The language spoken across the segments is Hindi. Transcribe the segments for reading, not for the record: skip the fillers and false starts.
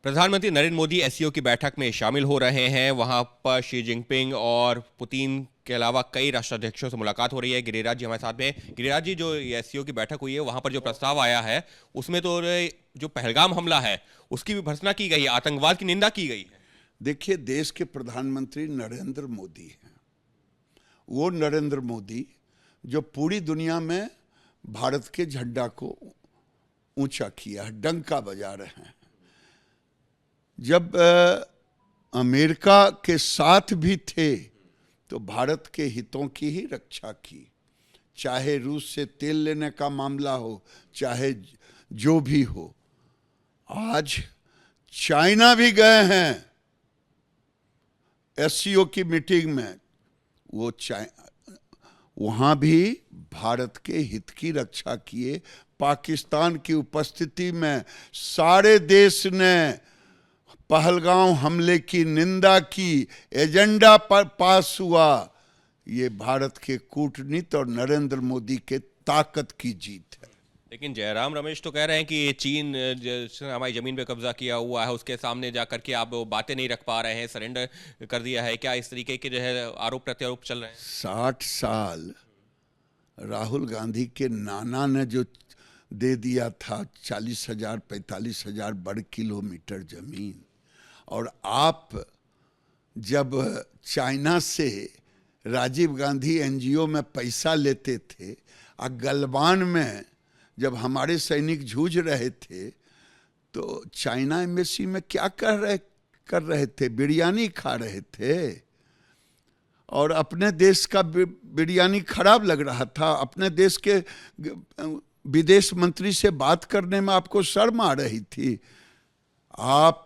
प्रधानमंत्री नरेंद्र मोदी एससीओ की बैठक में शामिल हो रहे हैं। वहां पर शी जिनपिंग और पुतिन के अलावा कई राष्ट्राध्यक्षों से मुलाकात हो रही है। गिरिराज जी हमारे साथ में। गिरिराज जी, जो एससीओ की बैठक हुई है वहां पर जो प्रस्ताव आया है उसमें तो जो पहलगाम हमला है उसकी भी भर्त्सना की गई है, आतंकवाद की निंदा की गई है। देखिए, देश के प्रधानमंत्री नरेंद्र मोदी हैं। वो नरेंद्र मोदी जो पूरी दुनिया में भारत के झंडा को ऊंचा किया है, डंका बजा रहे हैं। जब अमेरिका के साथ भी थे तो भारत के हितों की ही रक्षा की, चाहे रूस से तेल लेने का मामला हो, चाहे जो भी हो। आज चाइना भी गए हैं एससीओ की मीटिंग में। वो वहां भी भारत के हित की रक्षा किए। पाकिस्तान की उपस्थिति में सारे देश ने पहलगाम हमले की निंदा की, एजेंडा पर पास हुआ। ये भारत के कूटनीति और नरेंद्र मोदी के ताकत की जीत है। लेकिन जयराम रमेश तो कह रहे हैं कि चीन जिसने हमारी जमीन पे कब्जा किया हुआ है उसके सामने जाकर के आप बातें नहीं रख पा रहे हैं, सरेंडर कर दिया है। क्या इस तरीके के जो है आरोप प्रत्यारोप चल रहे हैं? 60 साल राहुल गांधी के नाना ने जो दे दिया था, 40,000 45,000 वर्ग किलोमीटर जमीन, और आप जब चाइना से राजीव गांधी एनजीओ में पैसा लेते थे, और गलवान में जब हमारे सैनिक जूझ रहे थे तो चाइना एम्बेसी में क्या कर रहे थे? बिरयानी खा रहे थे। और अपने देश का बिरयानी खराब लग रहा था। अपने देश के विदेश मंत्री से बात करने में आपको शर्म आ रही थी। आप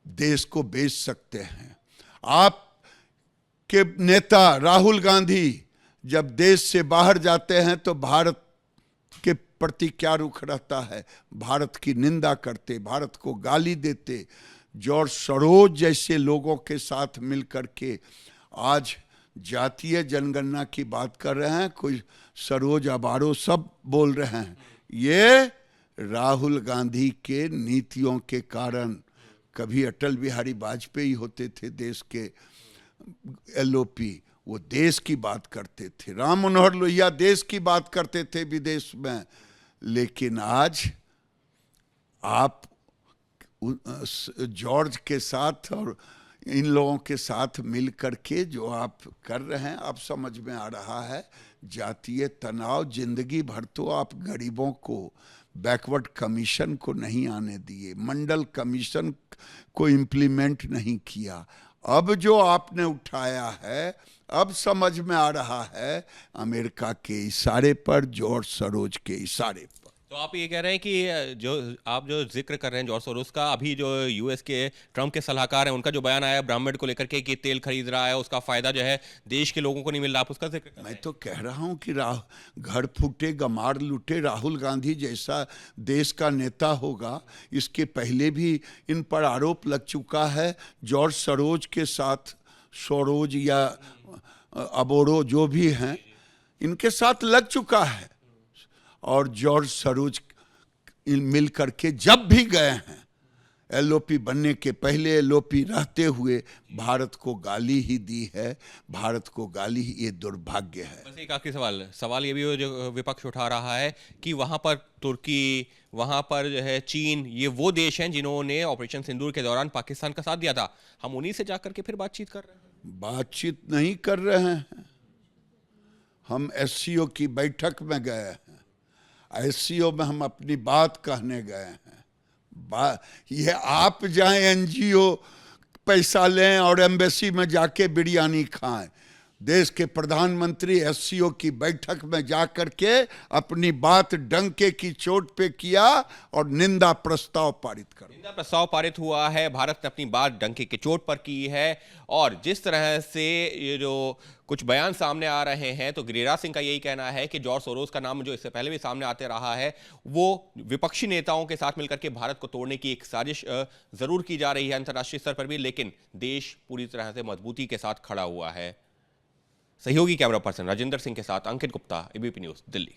देश को बेच सकते हैं। आप के नेता राहुल गांधी जब देश से बाहर जाते हैं तो भारत के प्रति क्या रुख रहता है? भारत की निंदा करते, भारत को गाली देते। जॉर्ज सरोज जैसे लोगों के साथ मिलकर के आज जातीय जनगणना की बात कर रहे हैं। कोई सरोज अबारो सब बोल रहे हैं। ये राहुल गांधी के नीतियों के कारण। कभी अटल बिहारी वाजपेयी होते थे देश के एलओपी, वो देश की बात करते थे। राम मनोहर लोहिया देश की बात करते थे विदेश में। लेकिन आज आप जॉर्ज के साथ और इन लोगों के साथ मिल करके जो आप कर रहे हैं, आप समझ में आ रहा है जातीय तनाव। जिंदगी भर तो आप गरीबों को, बैकवर्ड कमीशन को नहीं आने दिए, मंडल कमीशन को इम्प्लीमेंट नहीं किया। अब जो आपने उठाया है, अब समझ में आ रहा है अमेरिका के इशारे पर, जॉर्ज सरोज के इशारे पर। तो आप ये कह रहे हैं कि जो जिक्र कर रहे हैं जॉर्ज सोरोस का, अभी जो यूएस के ट्रम्प के सलाहकार हैं उनका जो बयान आया ब्राह्मण को लेकर के कि तेल खरीद रहा है, उसका फायदा जो है देश के लोगों को नहीं मिल रहा, आप उसका जिक्र कर रहे हैं? मैं तो कह रहा हूं कि घर फूटे गमार लूटे। राहुल गांधी जैसा देश का नेता होगा। इसके पहले भी इन पर आरोप लग चुका है। जॉर्ज सरोज के साथ, सरोज या अबोरो जो भी हैं, इनके साथ लग चुका है। और जॉर्ज सरोज मिल करके जब भी गए हैं, एलओपी बनने के पहले, एलओपी रहते हुए भारत को गाली ही दी है। भारत को गाली ही, ये दुर्भाग्य है। बस एक आखिरी सवाल ये भी जो विपक्ष उठा रहा है कि वहां पर तुर्की, वहां पर जो है चीन, ये वो देश हैं जिन्होंने ऑपरेशन सिंदूर के दौरान पाकिस्तान का साथ दिया था। हम उन्हीं से जाकर के फिर बातचीत कर रहे हैं? बातचीत नहीं कर रहे हैं। हम एससीओ की बैठक में गए हैं। एससीओ में हम अपनी बात कहने गए हैं। ये आप जाएं एनजीओ पैसा लें और एम्बेसी में जाके बिरयानी खाएं। देश के प्रधानमंत्री एससीओ की बैठक में जाकर के अपनी बात डंके की चोट पे किया और निंदा प्रस्ताव पारित कर। निंदा प्रस्ताव पारित हुआ है। भारत ने अपनी बात डंके की चोट पर की है। और जिस तरह से ये जो कुछ बयान सामने आ रहे हैं, तो गिरिराज सिंह का यही कहना है कि जॉर्ज सोरोस का नाम जो इससे पहले भी सामने आते रहा है, वो विपक्षी नेताओं के साथ मिलकर के भारत को तोड़ने की एक साजिश जरूर की जा रही है अंतर्राष्ट्रीय स्तर पर भी, लेकिन देश पूरी तरह से मजबूती के साथ खड़ा हुआ है। सहयोगी कैमरा पर्सन राजेंद्र सिंह के साथ अंकित गुप्ता, एबीपी न्यूज, दिल्ली।